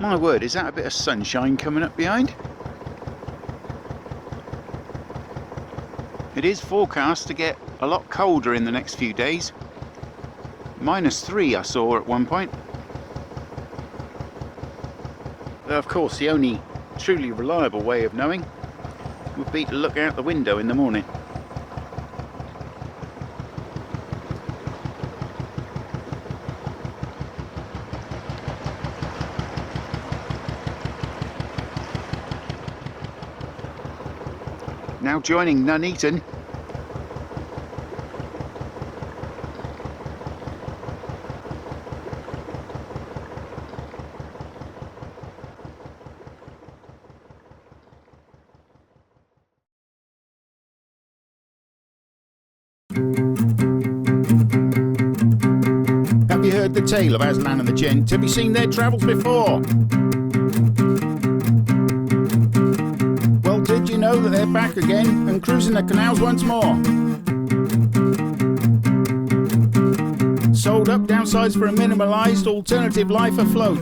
My word, is that a bit of sunshine coming up behind? It is forecast to get a lot colder in the next few days. -3 I saw at one point. Of course, the only truly reliable way of knowing would be to look out the window in the morning. Now joining Nuneaton. Have you heard the tale of Aslan and the gent? Have you seen their travels before? Well, did you know that they're back again and cruising the canals once more? Sold up downsides for a minimalised alternative life afloat.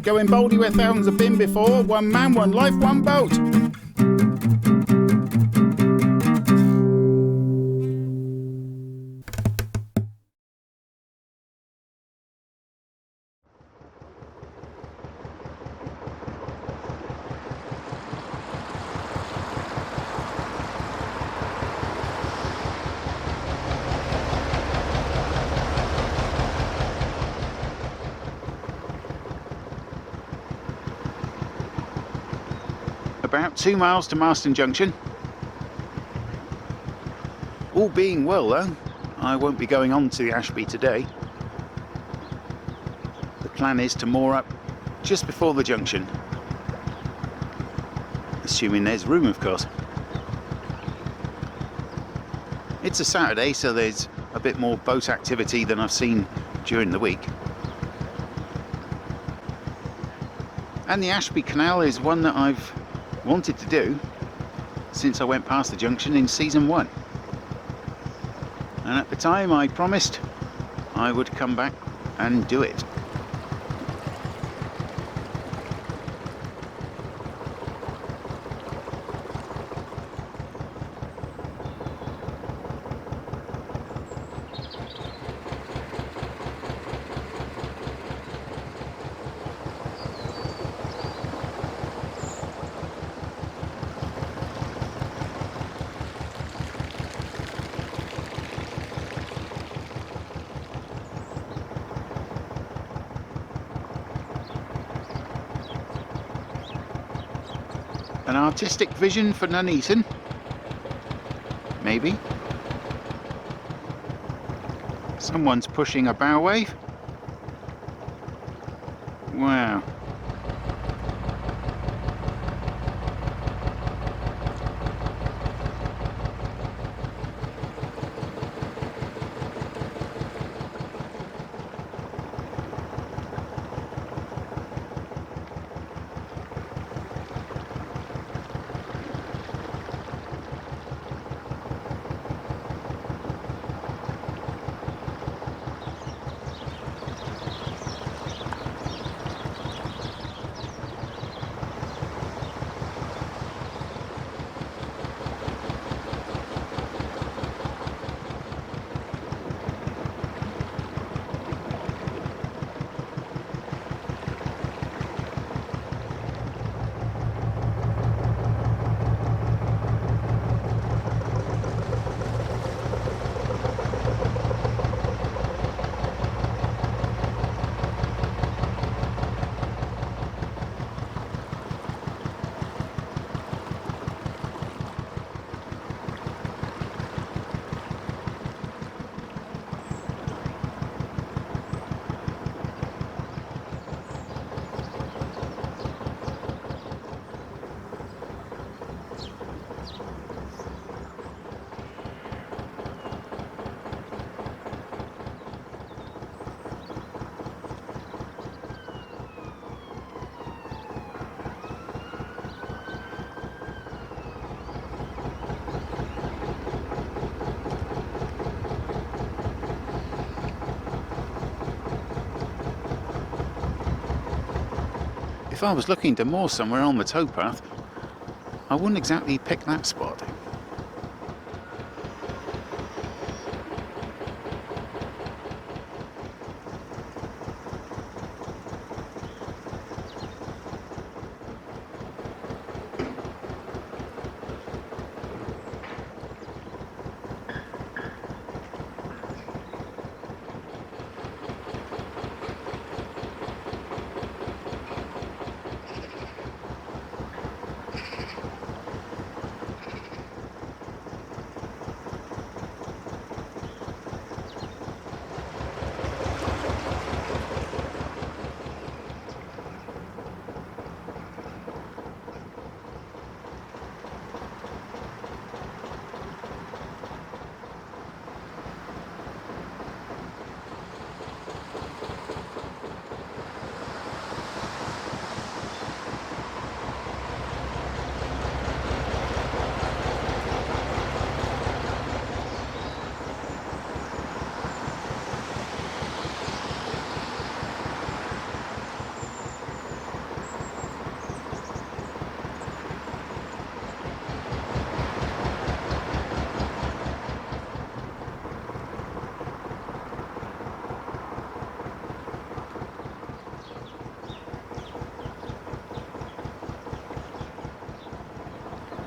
Going boldly where thousands have been before. One man, one life, one boat. About 2 miles to Marston Junction. All being well though, I won't be going on to Ashby today. The plan is to moor up just before the junction. Assuming there's room, of course. It's a Saturday, so there's a bit more boat activity than I've seen during the week. And the Ashby Canal is one that I've wanted to do since I went past the junction in season 1, and at the time I promised I would come back and do it. An artistic vision for Nuneaton? Maybe. Someone's pushing a bow wave. Wow. if I was looking to moor somewhere on the towpath, I wouldn't exactly pick that spot.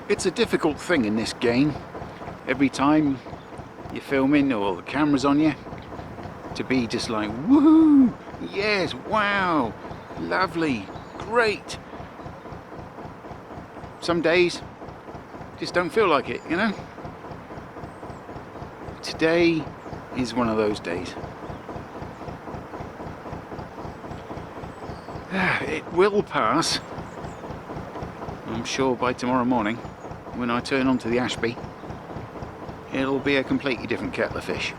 It's a difficult thing in this game, every time you're filming or the camera's on you, to be just like, woohoo, yes, wow, lovely, great. Some days just don't feel like it, you know? Today is one of those days. It will pass, I'm sure, by tomorrow morning. When I turn onto the Ashby, it'll be a completely different kettle of fish.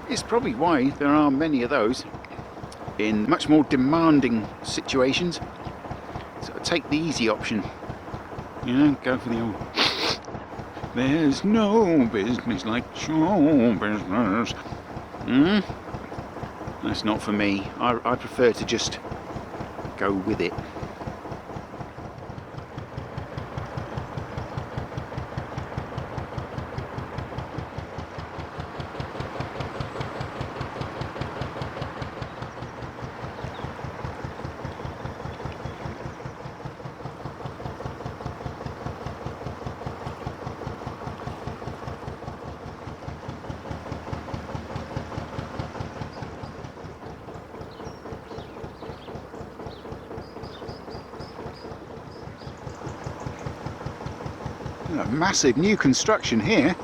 It's probably why there are many of those in much more demanding situations. So take the easy option, you know, go for the old there's no business like show business. That's not for me. I prefer to just go with it. A massive new construction here.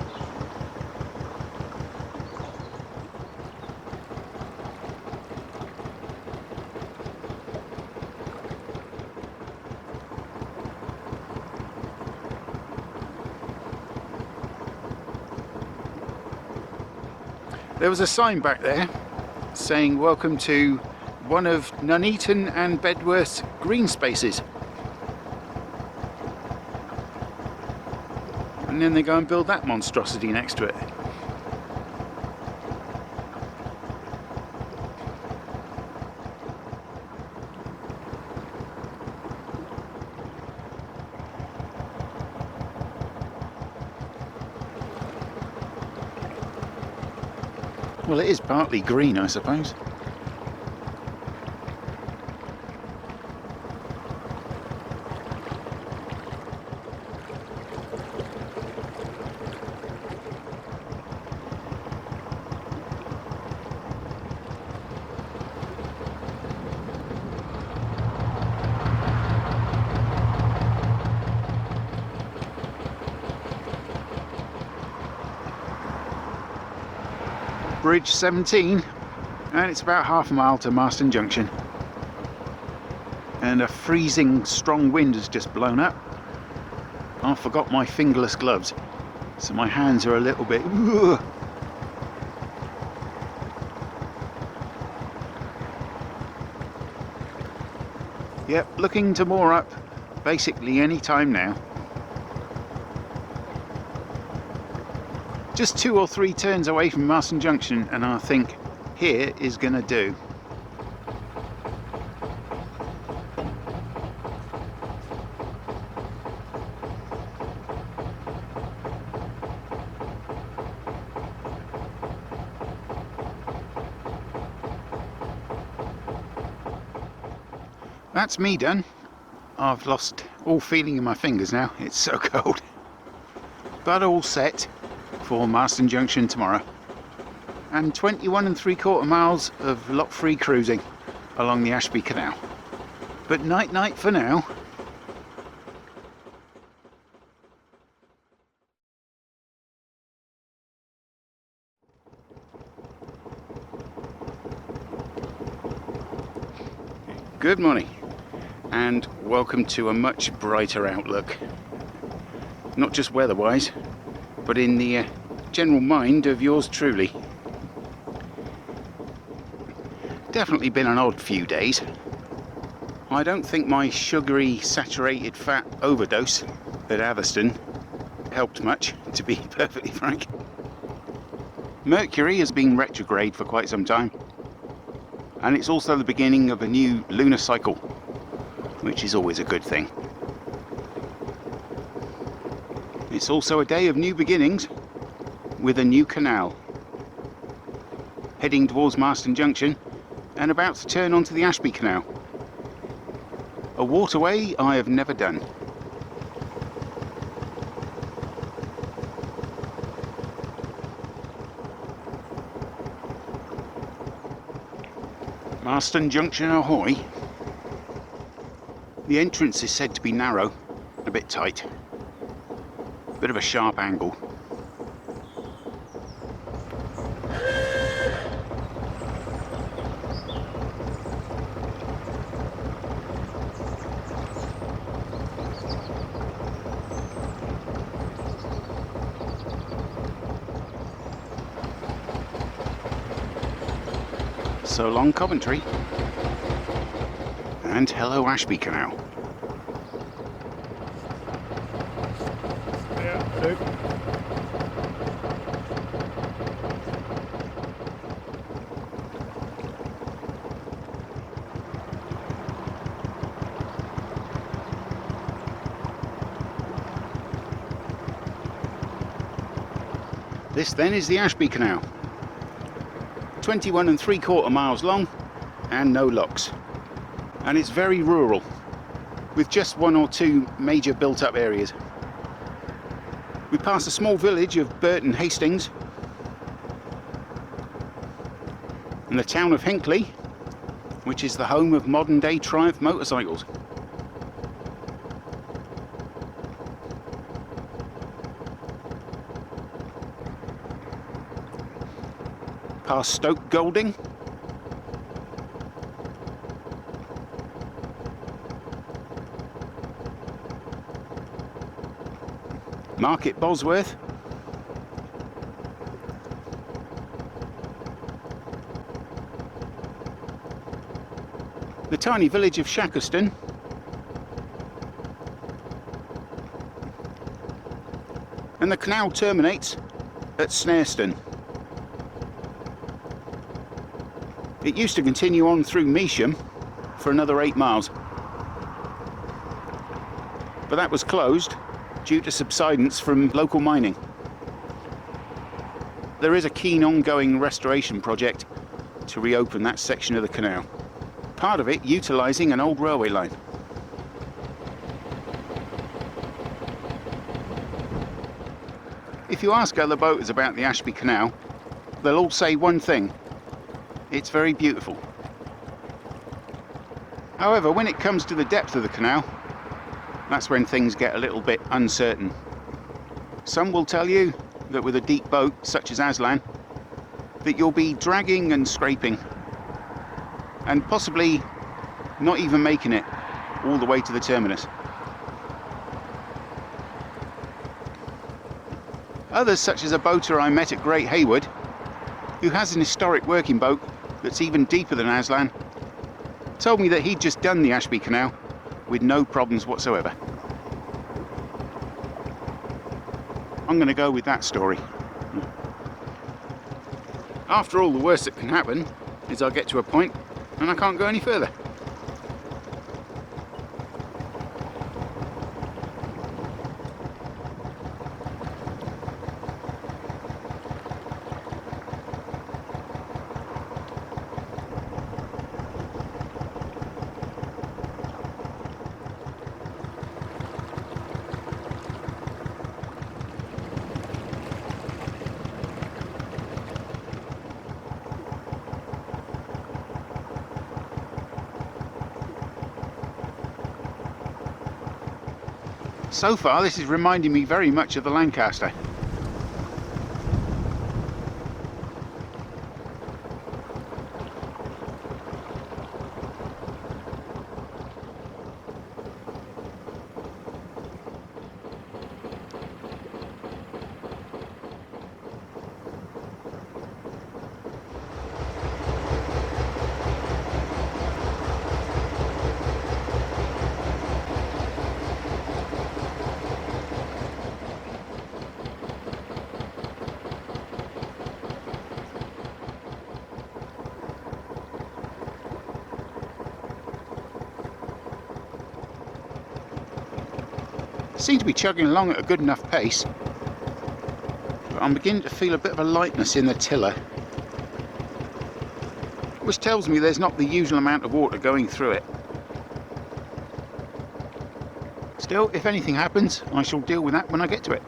There was a sign back there saying welcome to one of Nuneaton and Bedworth's green spaces. And then they go and build that monstrosity next to it. Well, it is partly green, I suppose. Bridge 17, and it's about half a mile to Marston Junction, and a freezing strong wind has just blown up. I forgot my fingerless gloves, so my hands are a little bit Yep, looking to moor up basically any time now. Just 2 or 3 turns away from Marston Junction and I think here is gonna do. That's me done. I've lost all feeling in my fingers now, it's so cold. But all set for Marston Junction tomorrow. And 21 3/4 miles of lot-free cruising along the Ashby Canal. But night-night for now. Good morning and welcome to a much brighter outlook. Not just weather-wise, but in the general mind of yours truly. Definitely been an odd few days. I don't think my sugary saturated fat overdose at Atherstone helped much, to be perfectly frank. Mercury has been retrograde for quite some time, and it's also the beginning of a new lunar cycle, which is always a good thing. It's also a day of new beginnings with a new canal heading towards Marston Junction and about to turn onto the Ashby Canal, a waterway I have never done. Marston Junction ahoy. The entrance is said to be narrow, a bit tight, bit of a sharp angle. So long Coventry, and hello Ashby Canal. Yeah, do. This then is the Ashby Canal. 21 3/4 miles long and no locks, and it's very rural with just 1 or 2 major built-up areas. We pass a small village of Burton Hastings and the town of Hinckley, which is the home of modern-day Triumph motorcycles. Past Stoke Golding, Market Bosworth, the tiny village of Shackleton, and the canal terminates at Snareston. It used to continue on through Measham for another 8 miles, but that was closed due to subsidence from local mining. There is a keen ongoing restoration project to reopen that section of the canal, part of it utilising an old railway line. If you ask other boaters about the Ashby Canal, they'll all say one thing: it's very beautiful. However, when it comes to the depth of the canal, that's when things get a little bit uncertain. Some will tell you that with a deep boat such as Aslan, that you'll be dragging and scraping and possibly not even making it all the way to the terminus. Others, such as a boater I met at Great Haywood, who has an historic working boat that's even deeper than Aslan, told me that he'd just done the Ashby Canal with no problems whatsoever. I'm going to go with that story. After all, the worst that can happen is I get to a point and I can't go any further. So far, this is reminding me very much of the Lancaster. Seem to be chugging along at a good enough pace, but I'm beginning to feel a bit of a lightness in the tiller, which tells me there's not the usual amount of water going through it. Still, if anything happens, I shall deal with that when I get to it.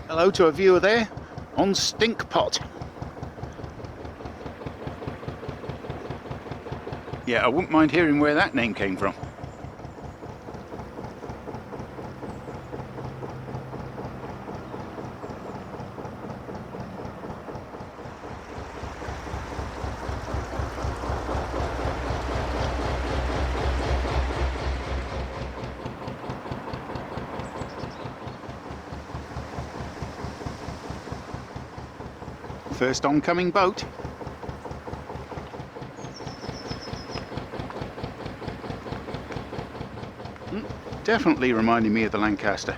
Hello to a viewer there on Stink Pot. Yeah, I wouldn't mind hearing where that name came from. First oncoming boat. Definitely reminding me of the Lancaster.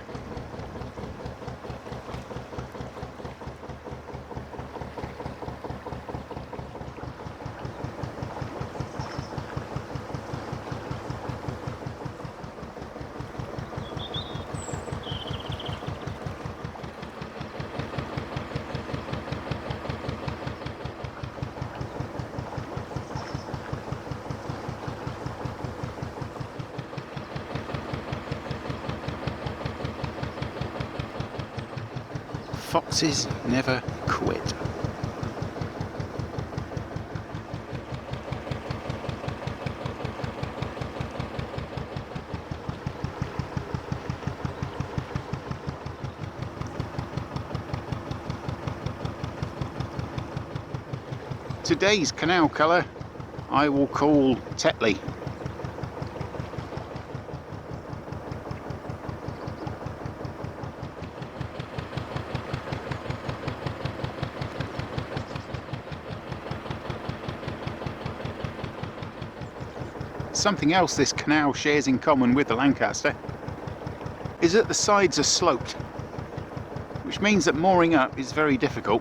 Foxes never quit. Today's canal colour I will call Tetley. Something else this canal shares in common with the Lancaster is that the sides are sloped, which means that mooring up is very difficult,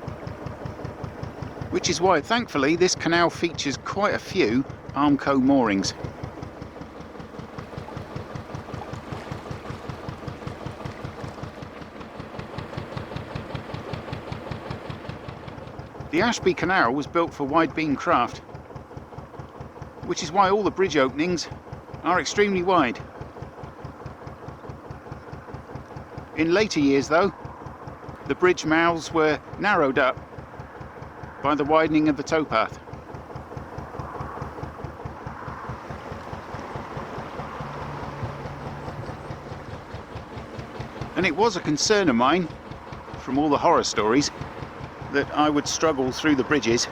which is why thankfully this canal features quite a few Armco moorings. The Ashby Canal was built for wide beam craft, which is why all the bridge openings are extremely wide. In later years though, the bridge mouths were narrowed up by the widening of the towpath. And it was a concern of mine, from all the horror stories, that I would struggle through the bridges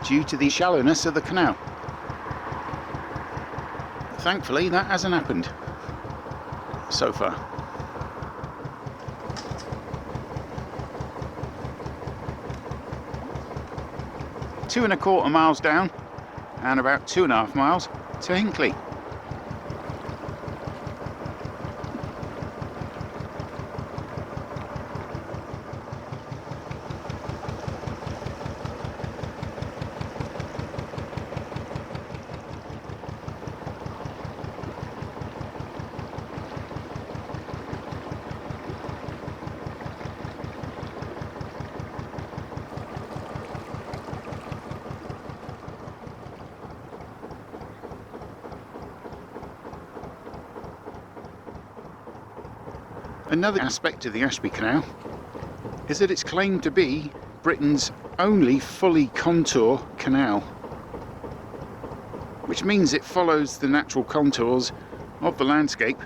due to the shallowness of the canal. thankfully that hasn't happened so far. Two and a quarter miles down and about 2.5 miles to Hinckley. Another aspect of the Ashby Canal is that it's claimed to be Britain's only fully contour canal, which means it follows the natural contours of the landscape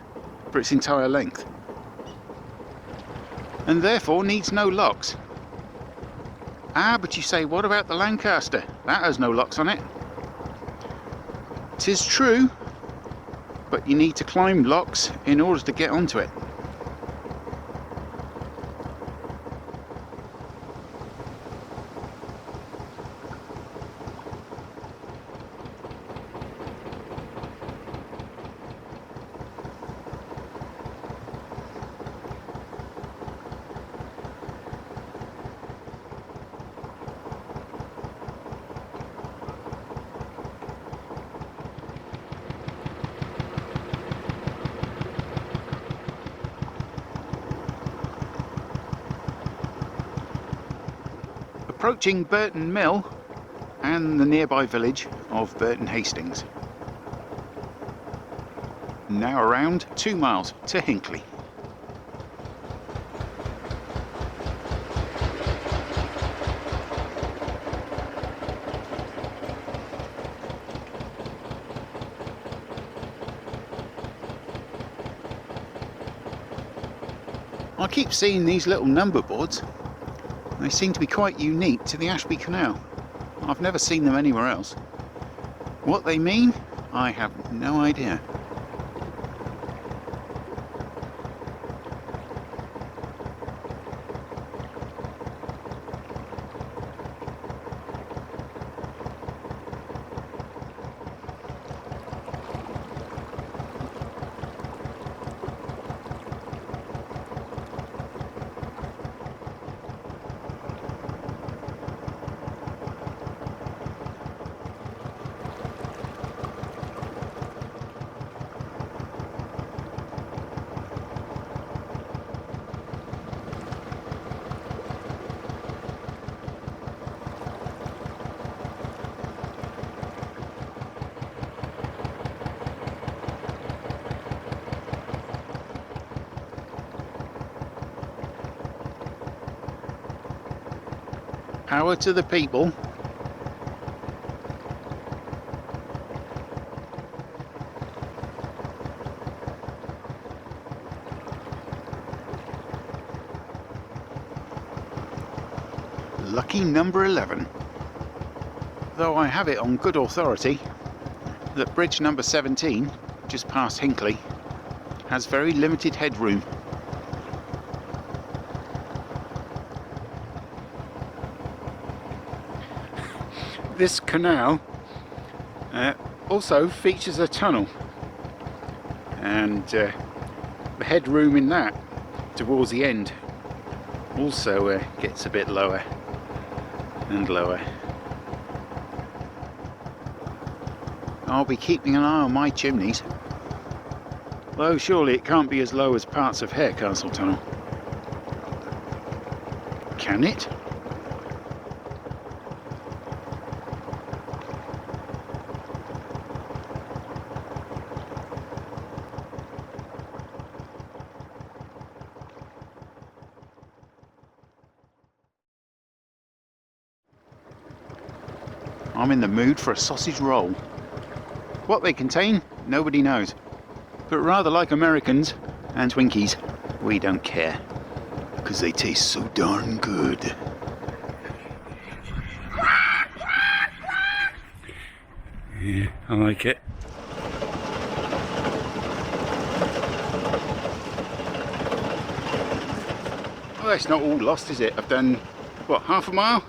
for its entire length, and therefore needs no locks. Ah, but you say, what about the Lancaster? That has no locks on it. 'Tis true, but you need to climb locks in order to get onto it. Approaching Burton Mill and the nearby village of Burton Hastings. Now around 2 miles to Hinckley. I keep seeing these little number boards. They seem to be quite unique to the Ashby Canal. I've never seen them anywhere else. What they mean, I have no idea. Power to the people. Lucky number 11. Though I have it on good authority that bridge number 17, just past Hinckley, has very limited headroom. This canal also features a tunnel, and the headroom in that towards the end also gets a bit lower and lower. I'll be keeping an eye on my chimneys, though surely it can't be as low as parts of Harecastle Tunnel. Can it? I'm in the mood for a sausage roll. What they contain, nobody knows. But rather like Americans and Twinkies, we don't care. Because they taste so darn good. Yeah, I like it. Well, it's not all lost, is it? I've done, what, half a mile?